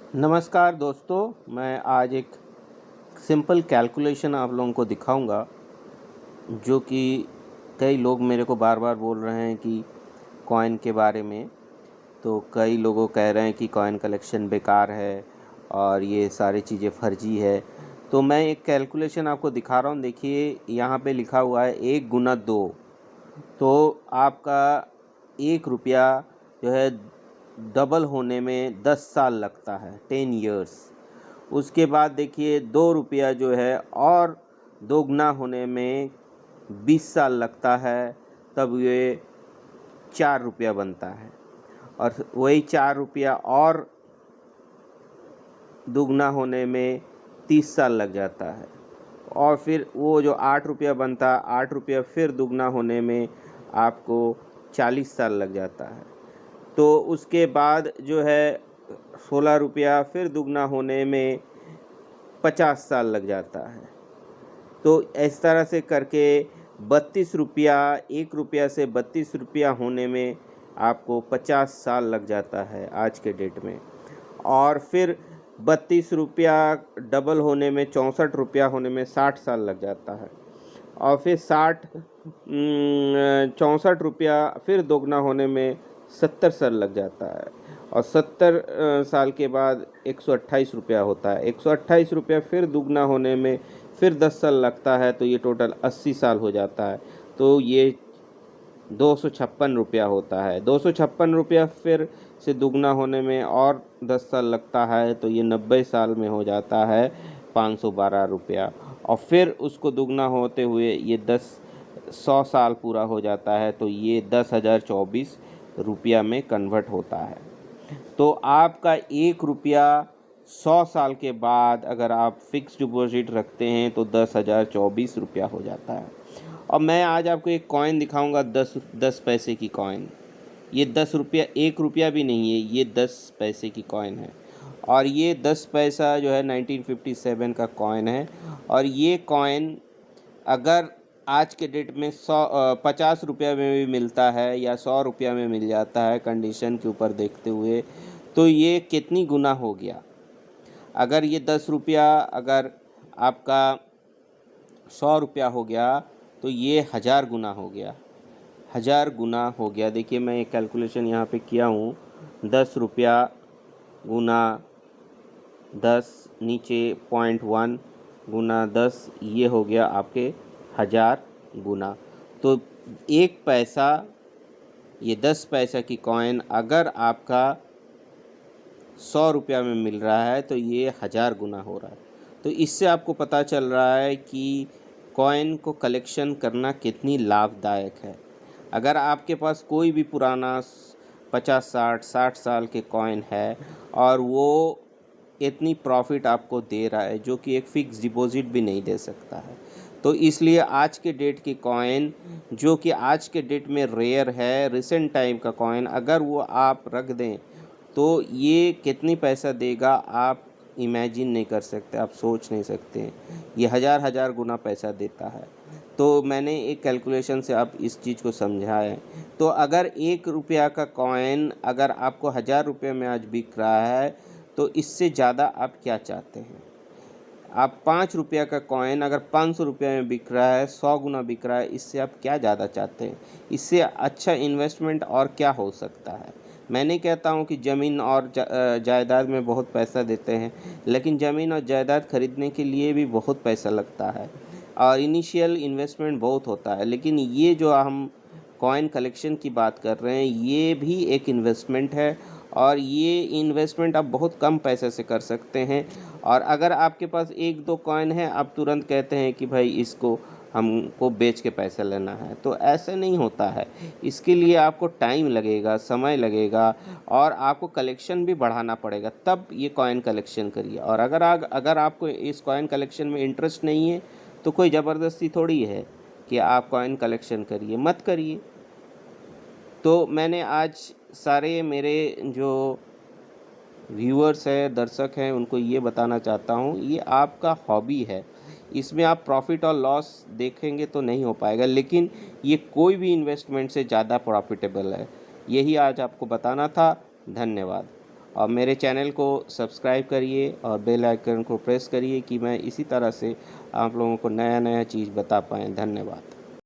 नमस्कार दोस्तों, मैं आज एक सिंपल कैलकुलेशन आप लोगों को दिखाऊंगा, जो कि कई लोग मेरे को बार बार बोल रहे हैं कि कॉइन के बारे में। तो कई लोगों कह रहे हैं कि कॉइन कलेक्शन बेकार है और ये सारी चीज़ें फर्जी है। तो मैं एक कैलकुलेशन आपको दिखा रहा हूँ। देखिए, यहाँ पे लिखा हुआ है 1 × 2। तो आपका 1 रुपया जो है डबल होने में 10 साल लगता है, 10 इयर्स। उसके बाद देखिए 2 रुपया जो है और दोगुना होने में 20 साल लगता है, तब ये 4 रुपया बनता है। और वही 4 रुपया और दुगना होने में 30 साल लग जाता है। और फिर वो जो 8 रुपया बनता है, 8 रुपया फिर दुगना होने में आपको 40 साल लग जाता है। तो उसके बाद जो है 16 रुपया फिर दुगना होने में 50 साल लग जाता है। तो इस तरह से करके 32 रुपया, 1 रुपया से 32 रुपया होने में आपको 50 साल लग जाता है आज के डेट में। और फिर 32 रुपया डबल होने में, 64 रुपया होने में 60 साल लग जाता है। और फिर 64 रुपया फिर दोगुना होने में 70 साल लग जाता है। और 70 साल के बाद 128 रुपया होता है। 128 रुपया फिर दुगना होने में फिर 10 साल लगता है, तो ये टोटल 80 साल हो जाता है। तो ये 256 रुपया होता है। 256 रुपया फिर से दुगना होने में और 10 साल लगता है, तो ये 90 साल में हो जाता है 512 रुपया। और फिर उसको दुगना होते हुए ये 100 साल पूरा हो जाता है, तो ये 10,024 रुपया में कन्वर्ट होता है। तो आपका 1 रुपया 100 साल के बाद अगर आप फिक्स डिपॉजिट रखते हैं तो 10,024 रुपया हो जाता है। और मैं आज आपको एक कॉइन दिखाऊंगा, 10 पैसे की कॉइन। ये 10 रुपया, 1 रुपया भी नहीं है, ये 10 पैसे की कॉइन है। और ये 10 पैसा जो है 1957 का कॉइन है। और ये कॉइन अगर आज के डेट में 50 रुपया में भी मिलता है या 100 रुपया में मिल जाता है, कंडीशन के ऊपर देखते हुए, तो ये कितनी गुना हो गया। अगर ये 10 रुपया अगर आपका 100 रुपया हो गया, तो ये 1000 गुना हो गया। 1000 गुना हो गया। देखिए, मैं एक कैलकुलेशन यहाँ पे किया हूँ। 10 रुपया गुना 10, नीचे 0.1 गुना 10, ये हो गया आपके 1000 गुना। तो 1 पैसा, ये 10 पैसा की कॉइन अगर आपका 100 रुपया में मिल रहा है, तो ये 1000 गुना हो रहा है। तो इससे आपको पता चल रहा है कि कॉइन को कलेक्शन करना कितनी लाभदायक है। अगर आपके पास कोई भी पुराना 50-60 साल के कॉइन है और वो इतनी प्रॉफिट आपको दे रहा है, जो कि एक फ़िक्स डिपॉज़िट भी नहीं दे सकता है, तो इसलिए आज के डेट की कॉइन, जो कि आज के डेट में रेयर है, रिसेंट टाइम का कॉइन, अगर वो आप रख दें तो ये कितनी पैसा देगा आप इमेजिन नहीं कर सकते, आप सोच नहीं सकते। ये 1000 गुना पैसा देता है। तो मैंने एक कैलकुलेशन से आप इस चीज़ को समझा है। तो अगर 1 रुपया का कॉइन अगर आपको 1000 रुपये में आज बिक रहा है, तो इससे ज़्यादा आप क्या चाहते हैं। आप 5 रुपया का कॉइन अगर 500 रुपये में बिक रहा है, 100 गुना बिक रहा है, इससे आप क्या ज़्यादा चाहते हैं। इससे अच्छा इन्वेस्टमेंट और क्या हो सकता है। मैं नहीं कहता हूँ कि ज़मीन और जायदाद में बहुत पैसा देते हैं, लेकिन ज़मीन और जायदाद खरीदने के लिए भी बहुत पैसा लगता है और इनिशियल इन्वेस्टमेंट बहुत होता है। लेकिन ये जो हम कॉइन कलेक्शन की बात कर रहे हैं, ये भी एक इन्वेस्टमेंट है और ये इन्वेस्टमेंट आप बहुत कम पैसे से कर सकते हैं। और अगर आपके पास 1-2 कॉइन है, आप तुरंत कहते हैं कि भाई इसको हमको बेच के पैसा लेना है, तो ऐसे नहीं होता है। इसके लिए आपको टाइम लगेगा, समय लगेगा और आपको कलेक्शन भी बढ़ाना पड़ेगा, तब ये कॉइन कलेक्शन करिए। और अगर आपको इस कॉइन कलेक्शन में इंटरेस्ट नहीं है, तो कोई ज़बरदस्ती थोड़ी है कि आप कॉइन कलेक्शन करिए, मत करिए। तो मैंने आज सारे मेरे जो व्यूअर्स हैं, दर्शक हैं, उनको ये बताना चाहता हूँ, ये आपका हॉबी है। इसमें आप प्रॉफ़िट और लॉस देखेंगे तो नहीं हो पाएगा, लेकिन ये कोई भी इन्वेस्टमेंट से ज़्यादा प्रॉफिटेबल है। यही आज आपको बताना था। धन्यवाद। और मेरे चैनल को सब्सक्राइब करिए और बेल आइकन को प्रेस करिए कि मैं इसी तरह से आप लोगों को नया नया चीज़ बता पाएँ। धन्यवाद।